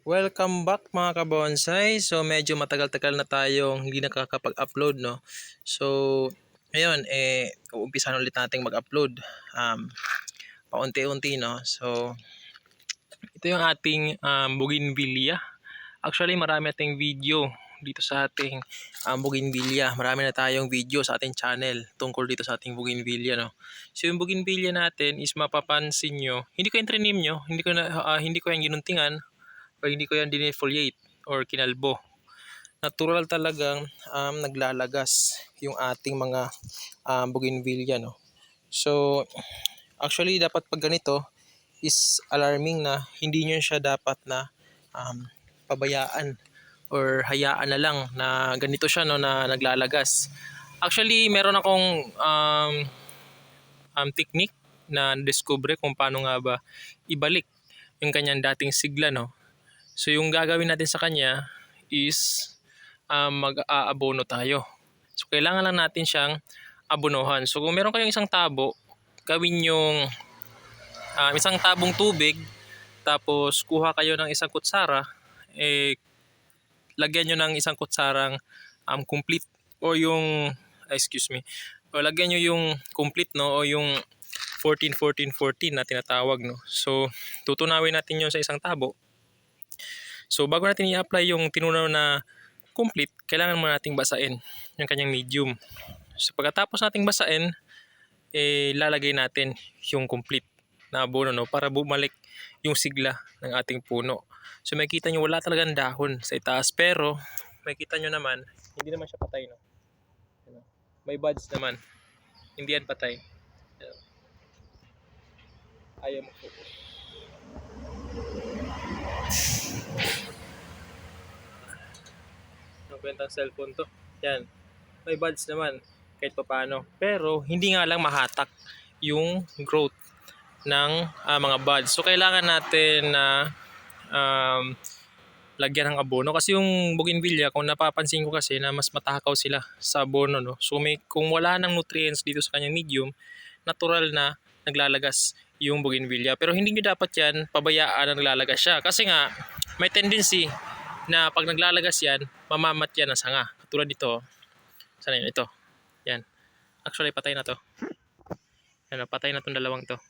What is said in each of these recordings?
Welcome back mga kabonsai. So medyo matagal-tagal na tayong hindi nakakapag-upload, no. So ngayon uumpisahan ulit nating mag-upload paunti-unti, no. So ito yung ating bougainvillea. Actually marami nating video dito sa ating bougainvillea. Marami na tayong video sa ating channel tungkol dito sa ating bougainvillea, no. So yung bougainvillea natin is mapapansin nyo, hindi ko yung trinim nyo, hindi ko yung ginuntingan o hindi ko yan dinefoliate or kinalbo. Natural talagang naglalagas yung ating mga bougainvillea, no. So actually dapat pag ganito is alarming na hindi nyo siya dapat na pabayaan or hayaan na lang na ganito siya, no, na naglalagas. Actually meron akong technique na discover kung paano nga ba ibalik yung kanyang dating sigla, no. So yung gagawin natin sa kanya is mag-aabono tayo. So kailangan lang natin siyang abonohan. So kung meron kayong isang tabo, gawin yung isang tabong tubig, tapos kuha kayo ng isang kutsara, lagyan nyo ng isang kutsarang complete o yung o lagyan nyo yung complete, no, o yung 14-14-14 na tinatawag, no. So tutunawin natin yun sa isang tabo. So bago natin i-apply yung tinunaw na complete, kailangan muna nating basain yung kanyang medium. So pagkatapos nating basain, lalagay natin yung complete na abono, no, para bumalik yung sigla ng ating puno. So makikita nyo wala talagang dahon sa itaas, pero makikita nyo naman hindi naman siya patay, no. May buds naman, hindi yan patay. Ayaw mag-focus. Ang kwentang cellphone to. Yan. May buds naman kahit papaano. Pero hindi nga lang mahatak yung growth ng mga buds. So kailangan natin na lagyan ng abono. Kasi yung bougainvillea, kung napapansin ko kasi na mas matakaw sila sa abono, no. So kung wala ng nutrients dito sa kanyang medium, natural na naglalagas yung bougainvillea. Pero hindi nyo dapat yan pabayaan na naglalagas siya. Kasi nga may tendency na pag naglalagas yan, mamamat yan ang sanga. Katulad dito. Sana yun? Ito. Yan. Actually, patay na to. Yan, patay na tong dalawang to.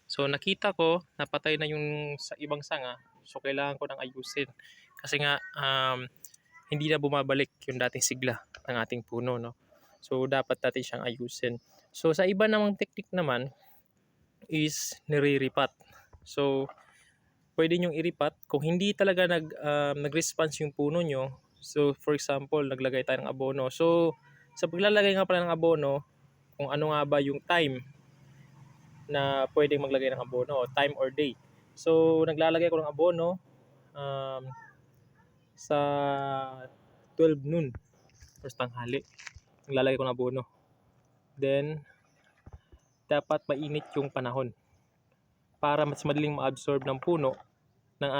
So, nakita ko na patay na yung sa ibang sanga. So, kailangan ko nang ayusin. Kasi nga, hindi na bumabalik yung dating sigla ng ating puno, no? So, dapat natin siyang ayusin. So, sa iba namang technique naman is niriripat. So, pwede nyong iripat kung hindi talaga nag-response yung puno nyo. So for example, naglagay tayo ng abono. So sa paglalagay nga pala ng abono, kung ano nga ba yung time na pwedeng maglagay ng abono, time or day. So naglalagay ko ng abono sa 12 noon or tanghali. Naglalagay ko ng abono. Then dapat mainit yung panahon para mas madaling ma-absorb ng puno ng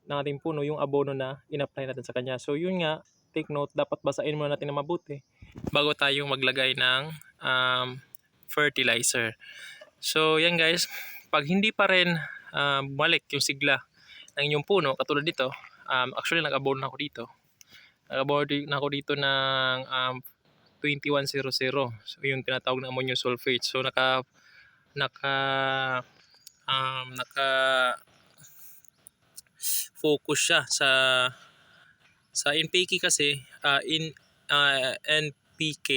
ating puno yung abono na in-apply natin sa kanya. So yun nga, take note, dapat basahin muna natin na mabuti bago tayong maglagay ng fertilizer. So yan guys, pag hindi pa rin bumalik yung sigla ng inyong puno, katulad dito, actually nag-abono na ako dito. Nag-abono na ako dito ng 2100. So yung tinatawag na ammonium sulfate. So naka focus siya sa NPK kasi NPK,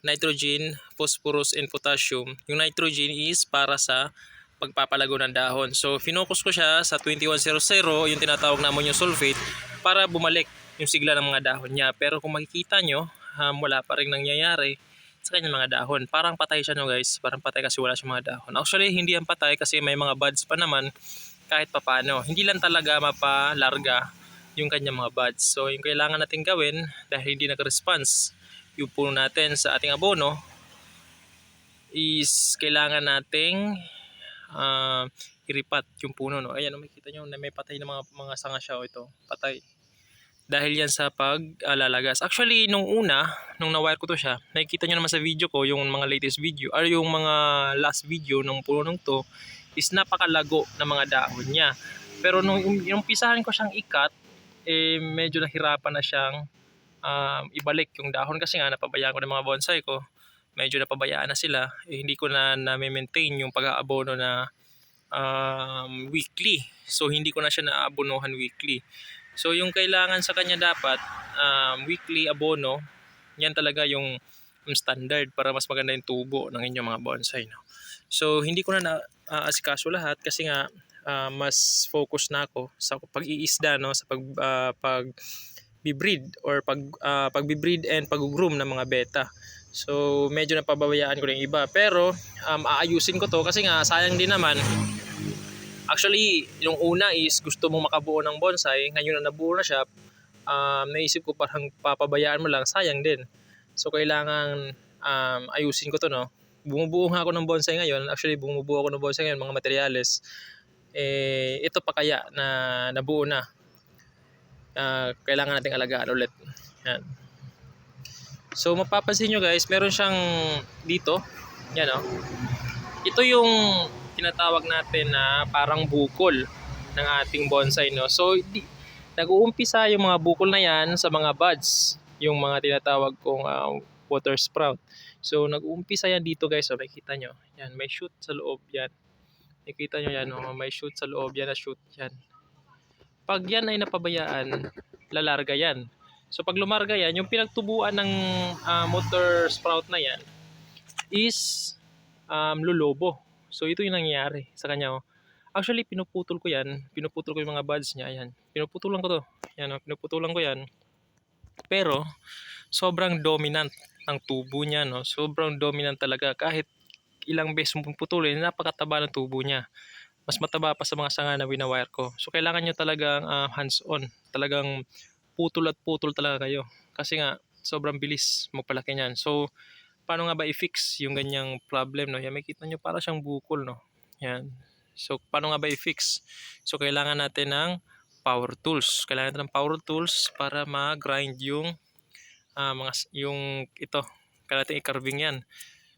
nitrogen, phosphorus and potassium. Yung nitrogen is para sa pagpapalago ng dahon. So finocus ko siya sa 2100, yung tinatawag na ammonium sulfate, para bumalik yung sigla ng mga dahon niya. Pero kung makikita nyo, wala pa rin nangyayari sa kanyang mga dahon. Parang patay siya, no guys. Parang patay kasi wala siyang mga dahon. Actually, hindi yan patay kasi may mga buds pa naman kahit papano. Hindi lang talaga mapalarga yung kanyang mga buds. So, yung kailangan natin gawin dahil hindi nag-response yung puno natin sa ating abono is kailangan nating iripat yung puno, no. Ayan, makikita nyo na may patay na mga sanga siya. Ito, patay. Dahil yan sa paglalagas. Actually, nung na-wire ko to siya, nakikita nyo naman sa video ko, yung mga latest video, or yung mga last video ng puno nung to, is napakalago ng mga dahon niya. Pero nung inumpisahan ko siyang ikat, medyo nahirapan na siyang ibalik yung dahon kasi nga napabayaan ko ng mga bonsai ko. Medyo napabayaan na sila. Hindi ko na maintain yung pag-aabono na weekly. So hindi ko na siya naabonohan weekly. So yung kailangan sa kanya dapat weekly abono, yan talaga yung standard para mas maganda yung tubo ng inyong mga bonsai, no? So hindi ko na asikaso lahat kasi nga mas focus na ako sa pag-iisda, no, sa pag breed or pag-breed and pag-groom ng mga beta. So medyo napababayaan ko na yung iba, pero aayusin ko to kasi nga sayang din naman. Actually, yung una is gusto mong makabuo ng bonsai, ngayon na nabuo na siya, naisip ko parang papabayaan mo lang, sayang din. So kailangan ayusin ko to, no. Bumubuo nga ako ng bonsai ngayon. Actually, bumubuo ako ng bonsai ngayon, mga materyales. Ito pa kaya na nabuo na. Kailangan nating alagaan ulit. Yan. So mapapansin nyo guys, meron siyang dito. Yan, no. Ito yung tinatawag natin na parang bukol ng ating bonsai, no. So nag-uumpisa yung mga bukol na yan sa mga buds, yung mga tinatawag kong water sprout. So nag-uumpisa yan dito guys, so makikita nyo yan, may shoot sa loob yan, makikita nyo yan, may shoot sa loob yan, na shoot yan. Pag yan ay napabayaan, lalarga yan. So pag lumarga yan, yung pinagtubuan ng water sprout na yan is lulobo. So ito yung nangyayari sa kanya. Actually, pinuputol ko yan. Pinuputol ko yung mga buds niya. Ayan. Pinuputulan ko to. Ayan, pinuputulan ko yan. Pero, sobrang dominant ng tubo niya, no? Sobrang dominant talaga. Kahit ilang beses mong putulin, napakataba ng tubo niya. Mas mataba pa sa mga sanga na winawire ko. So, kailangan nyo talagang hands-on. Talagang putol at putol talaga kayo. Kasi nga, sobrang bilis magpalaki niyan. So, paano nga ba i-fix yung ganyang problem, no? Yan, makita nyo para siyang bukol, no? Yan. So, paano nga ba i-fix? So, kailangan natin ng power tools. Kailangan natin ng power tools para ma-grind yung yung ito. Kailangan natin i-carving yan.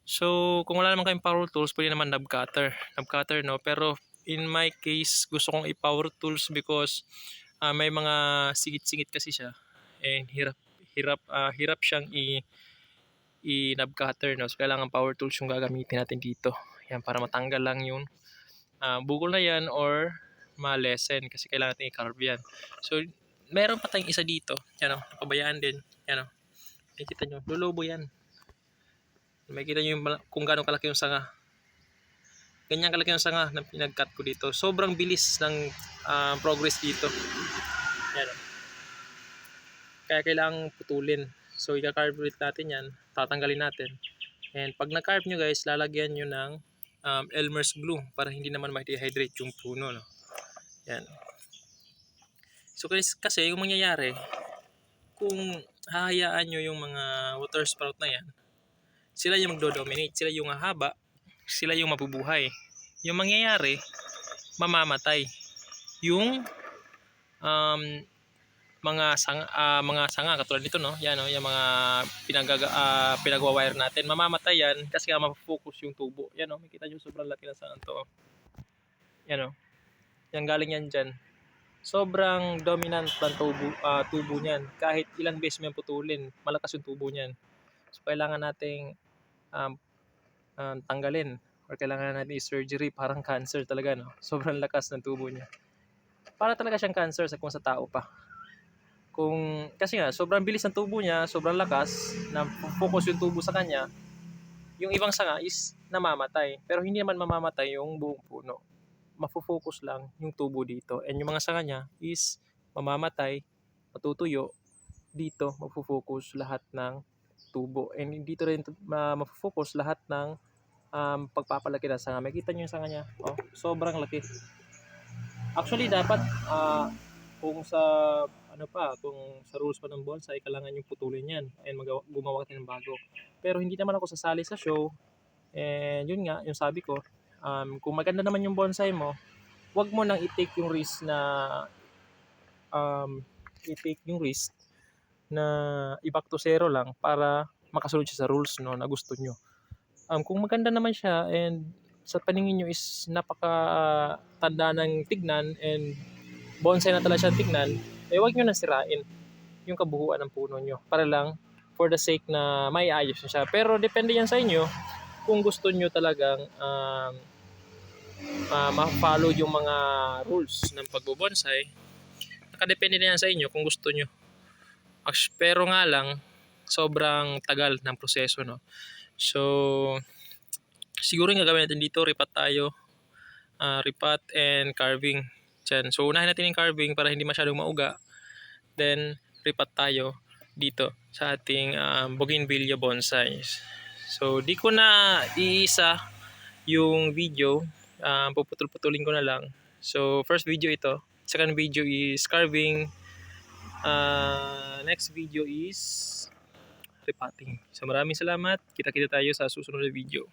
So, kung wala naman kayong power tools, pwede naman knob cutter. Knob cutter, no? Pero, in my case, gusto kong i-power tools because may mga sigit-sigit kasi siya. And hirap siyang i-knob cutter, no? So, kailangan power tools yung gagamitin natin dito. Yan, para matanggal lang yung bukol na yan or ma-lessen kasi kailangan natin i-carve yan. So, meron pa tayong isa dito. Yan, o, napabayaan din. Yan, o. Makikita nyo, lulubo yan. Makikita nyo yung, kung gaano kalaki yung sanga. Ganyan kalaki yung sanga na pinag-cut ko dito. Sobrang bilis ng progress dito. Yan, o. Kaya kailangang putulin. So, i-carve ulit natin yan. Tatanggalin natin. And pag na-carve nyo guys, lalagyan nyo ng Elmer's glue para hindi naman ma-dehydrate yung puno, no? Yan. So kasi yung mangyayari, kung hahayaan nyo yung mga water sprout na yan, sila yung magdo-dominate, sila yung hahaba, sila yung mabubuhay. Yung mangyayari, mamamatay yung mga sanga katulad nito, no. Yan, no, yung mga pinagwa-wire natin, mamamatay yan kasi nga mafocus yung tubo. Yan, no, makita nyo sobrang laki na sanga to. Yan, no. Yan, galing yan dyan. Sobrang dominant ng tubo niyan. Kahit ilang beses mo yan putulin, malakas yung tubo niyan. So kailangan nating tanggalin or kailangan natin i-surgery, parang cancer talaga, no. Sobrang lakas ng tubo niya. Para talaga siyang cancer kung sa tao pa. Kasi nga sobrang bilis ng tubo niya, sobrang lakas, na focus yung tubo sa kanya, yung ibang sanga is namamatay. Pero hindi naman mamamatay yung buong puno. Mafo-focus lang yung tubo dito. And yung mga sanga niya is mamamatay, matutuyo. Dito mafo-focus lahat ng tubo. And dito rin mafo-focus lahat ng pagpapalaki ng sanga. Makita nyo yung sanga niya. Oh, sobrang laki. Actually dapat kung sa rules pa ng bonsai, kailangan yung putulin yan and gumawa tayo ng bago. Pero hindi naman ako sasali sa show. And yun nga, yung sabi ko, kung maganda naman yung bonsai mo, wag mo nang i-take yung risk na i-back to zero lang para makasunod siya sa rules, no, na gusto nyo. Kung maganda naman siya and sa paningin nyo is napaka tanda ng tignan and bonsai na talaga siya tignan, eh wag nyo na sirain yung kabuuan ng puno nyo para lang for the sake na maiayos nyo siya. Pero depende yan sa inyo kung gusto nyo talagang ma-follow yung mga rules ng pagbobonsai. Nakadepende na yan sa inyo kung gusto nyo. Pero nga lang, sobrang tagal ng proseso, no? So, siguro yung gagawin natin dito, ripat tayo. Ripat and carving. Diyan. So, unahin natin yung carving para hindi masyadong mauga. Then, ripat tayo dito sa ating bougainvillea bonsai. So, di ko na iisa yung video. Puputol-putulin ko na lang. So, first video ito. Second video is carving. Next video is repotting. So, maraming salamat. Kita-kita tayo sa susunod na video.